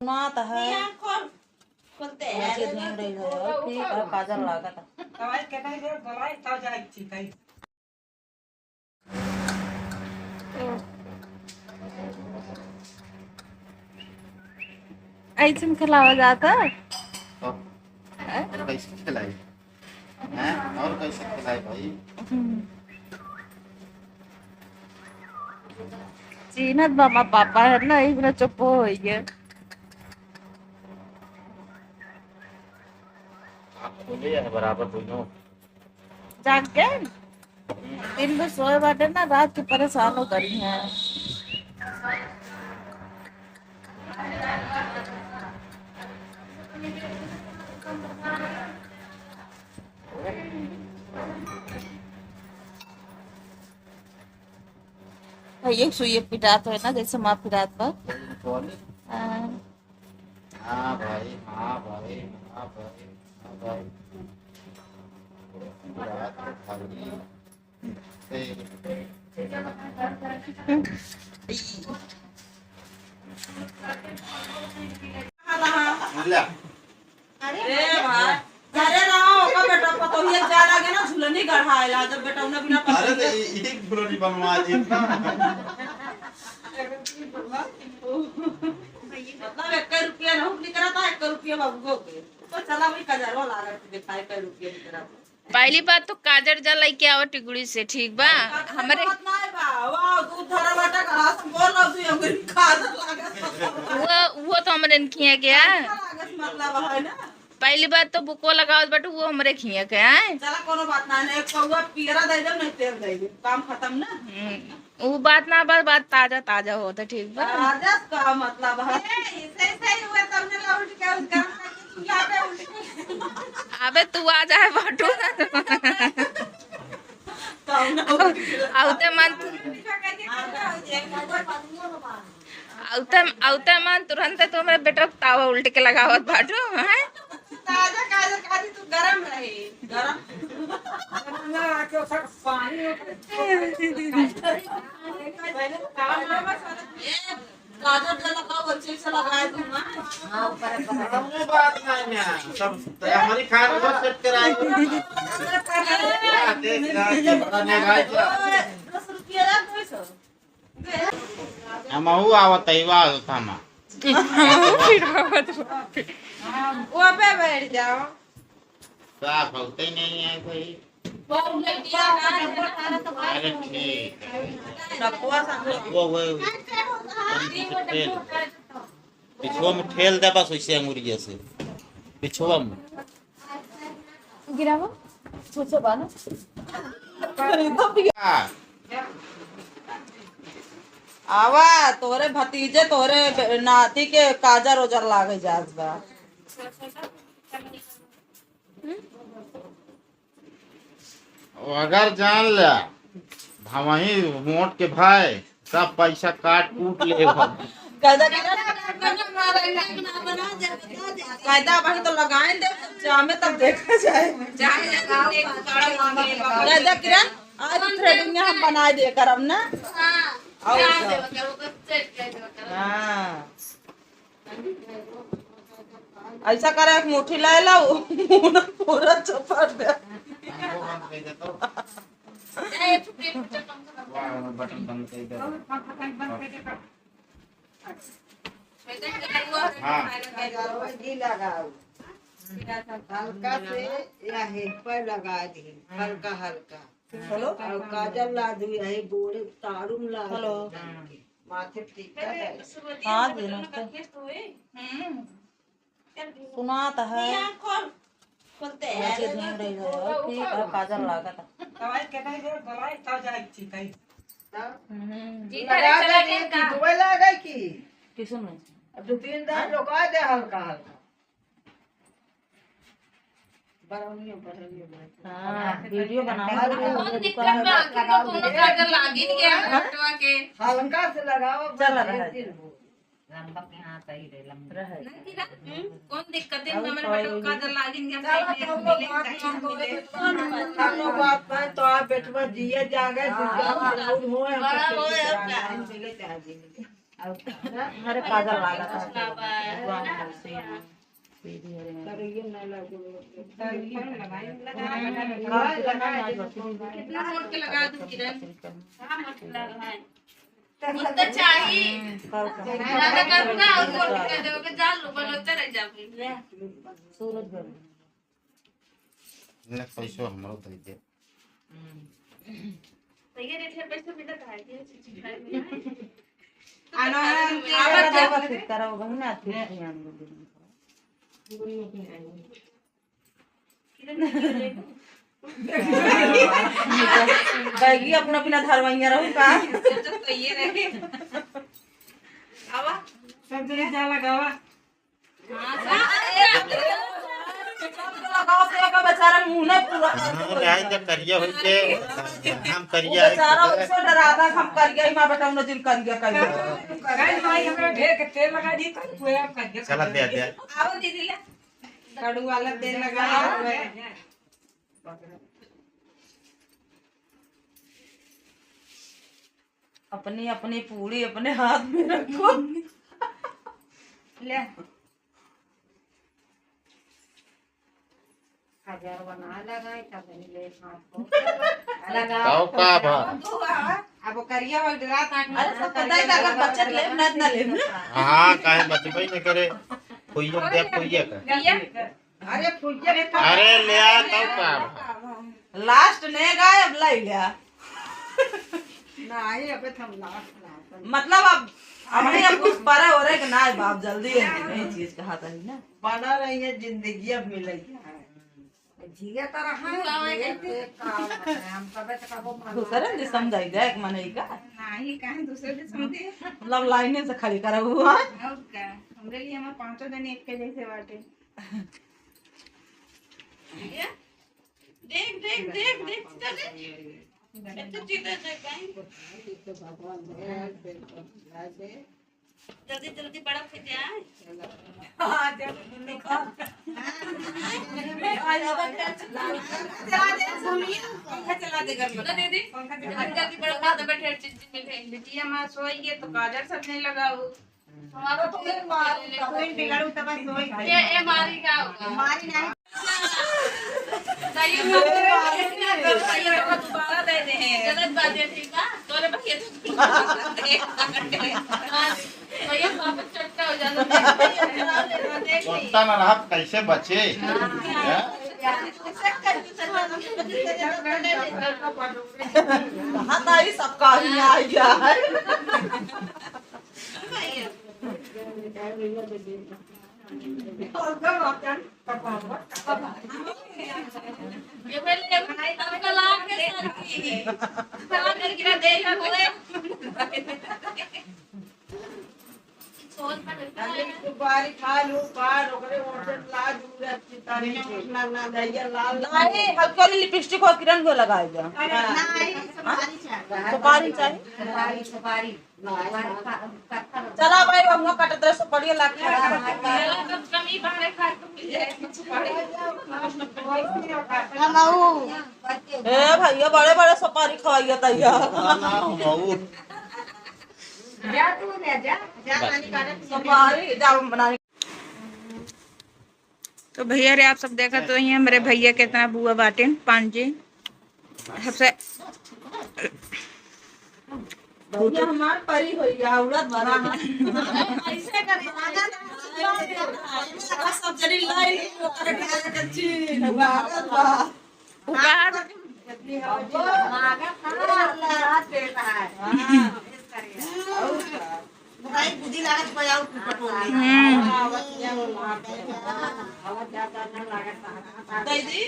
सुनाता है खोलते हैं ऐसे ध्यान रही है ठीक है काजल लगा था दवाई केटाई दे दवाई तो जाए ठीक है ऐसे खिलावा जाता और कैसे खिलाए हैं और कैसे खिलाए भाई चीनत मामा पापा है ना एक ना चुप हो गया आप बोले या बराबर दोनों जाग के दिन में सोए बाटे ना रात के परेशान हो करी है एक सुई पिटात है ना जैसे माँ पिटात पर हाँ भाई हाँ भाई हाँ भाई हाँ भाई रात को खाली अरे भाई अरे रहो का बेटा पतो ये जा लगे ना झूलनी गढ़ाएला जब बेटा उन्हें बिना अरे तो एक फुलोनी बनवा दी मतलब 1 रुपया ना हुकली करा था 1 रुपया बाबू को तो चला भाई कजरवा लागत दिखाई 1 रुपया की तरह पहली बात तो काजर जा लेके आओ टिगुड़ी से ठीक बा हमारे वाह दूध धरा बेटा कहा से बोल रहा तू अंगूरी काजर लागत वो तो हमरे खिया गया मतलब है ना पहली बात तो बुको लगाओ बट वो हमरे खिया के हैं चला कोनो बात ना एक कौवा पीरा दे दे नहीं तेल दे दे काम खत्म ना वो बात ना बात ताजा ताजा होता ठीक बा ताजा का मतलब है सही सही हुआ तुमने ला उठ के उस गरम चूल्हा पे उठ अबे तू आ जाए बाटू औते मन तुरंत तो मेरे बेटा तावा उल्टे के लगावत बाटू हैं ताजा काजर खाती तू गरम रहे गरम ना आके उस पानी पहले काम ना बस काजर जला का अच्छे से लगाए दूंगा हां ऊपर वो बात नहीं है सब हमारी खान को सेट कराए देख जा बनाने गाय 10 रुपया ला पैसा हम हु आवत है वा थामा वो पे बैठ जाओ साफ होते नहीं है भाई अरे ठीक नकुआ वो पिछुआ में ठेल दे बस वैसे अंगूरिया से पिछुआ में गिरावा सोचो बाना आवा तोरे भतीजे तोरे नाती के काजर ओजर लागे जात बा अगर जान लिया वही मोट के भाई सब पैसा काट कूट ले कायदा भाई तो लगाए दे जामे तब देखा जाए कायदा किरण आज थ्रेडिंग में हम बना दे करम ना ऐसा करे एक मुट्ठी ले लो पूरा चपट दे बटन बंद कर दे लगाओ हल्का से या हेड पर लगा दी हल्का हल्का हेलो और काजल ला दी यही बोरे तारुम ला हेलो माथे टीका हां जी नमस्ते सुनाता है खोलते हैं ऐसे ध्यान रही है ठीक है काजल लगा था दवाई केटाई दे दवाई तो जाए ठीक है जी लगा दे की दवाई लगा की किसमें में अब 2-3 दान लगा दे हल्का हल्का हां वीडियो बनाओ दिक्कत में आखिर तो कोनो काजल लागी नहीं गया हटवा के हल्का से लगाओ चल रहा है लंबा के हाथ आई रे लंबा नहीं कौन दिक्कत है हमारे बेटा काजल लागी नहीं गया हम लोग बात में तो आप बेटवा दिए जागे हरे काजल वाला था करिए ना लगो कितना मोड़ के लगा दूं किरण? हाँ मत लगाए मुद्दा चाहिए ज्यादा करूंगा और मोड़ के दोगे जान लो बनते रह जाओगे सूरज भर ने पैसो हमरो दे दे तो ये रेट है पैसे भी लगा है आना आवाज जावा फिर करो बहना फिर ध्यान दे बैगी अपना बिना धरवाइया रहूं का तो ये रहे आवा सब जने जा लगावा लगाओ तो का बेचारा मुंह नहीं पूरा लाइन जब करिया होई के हम करिया बेचारा उससे डराता हम करिया ही मां बेटा उन दिन करिया करिया गाइस भाई हमरा ढेर के तेल लगा दी तो पूरा कर दे चला दे दे आओ दीदी ले कड़ू वाला तेल लगा अपनी अपनी पूरी अपने हाथ में रखो ले हजार बना लगाए तब ले हाथ को लगा काओ का भा अब करिया हो रात आठ अरे सब पता है अगर बचत ले ना ना ले हां काहे बचबई न करे कोई दे कोई का अरे पूजा रे अरे ले आ तो का लास्ट ने गाय अब लाई लिया नहीं अबे थम लास्ट मतलब अब अब कुछ बड़ा हो रहा है कि ना बाप जल्दी है नहीं चीज का हाथ है ना बना रही है जिंदगी अब मिलेगी जिया तो रहा है हम कबे तक अब दूसरे ने समझाई दे एक मने का नहीं कहां दूसरे से समझे मतलब लाइने से खड़ी करा हुआ और क्या हमरे लिए हम पांचों दिन एक के जैसे बाटे देख देख देख देख तो चीजें देख भगवान दे जल्दी जल्दी बड़ा हो जाए हां जब निकाल चला दे घर ना दीदी जल्दी बड़ा खा दे बैठे चीज में बिटिया मां सोई गए तो काजल सब नहीं लगाओ हमारा तो कोई बिगड़ू तब सोई ये मारी का होगा मारी नहीं सही दोबारा दे दे गलत बात है ठीक है तोरे भैया भैया वापस चट्टा हो जाता छोटा ना रहा कैसे बचे हाथ आई सबका ही आ गया ये पहले आपका लाग के सर की लाग करके देखा कोई सोच पर बारी खा लू पार ओकरे ओटे लाज उड़त चितारी ना ना दैया लाल नहीं हल्का लिपस्टिक हो किरण को लगाए जा नहीं सुपारी चाहिए सुपारी चला भाई हम कटत रहे सुपारी ला के कब कमी बाहर खा तो मिल जाए ए भैया बड़े बड़े सुपारी खवाइए तैयार जा तू ले जा पानी काट सुपारी जाओ बनाने तो भैया रे आप सब देखा तो ही मेरे भैया कितना बुआ बाटे पांच जी सबसे भैया हमार परी होई औरत बड़ा ऐसे करे सब जनी लाइन कच्ची उगार भाई बुद्धि लागत बजाओ पटोली दीदी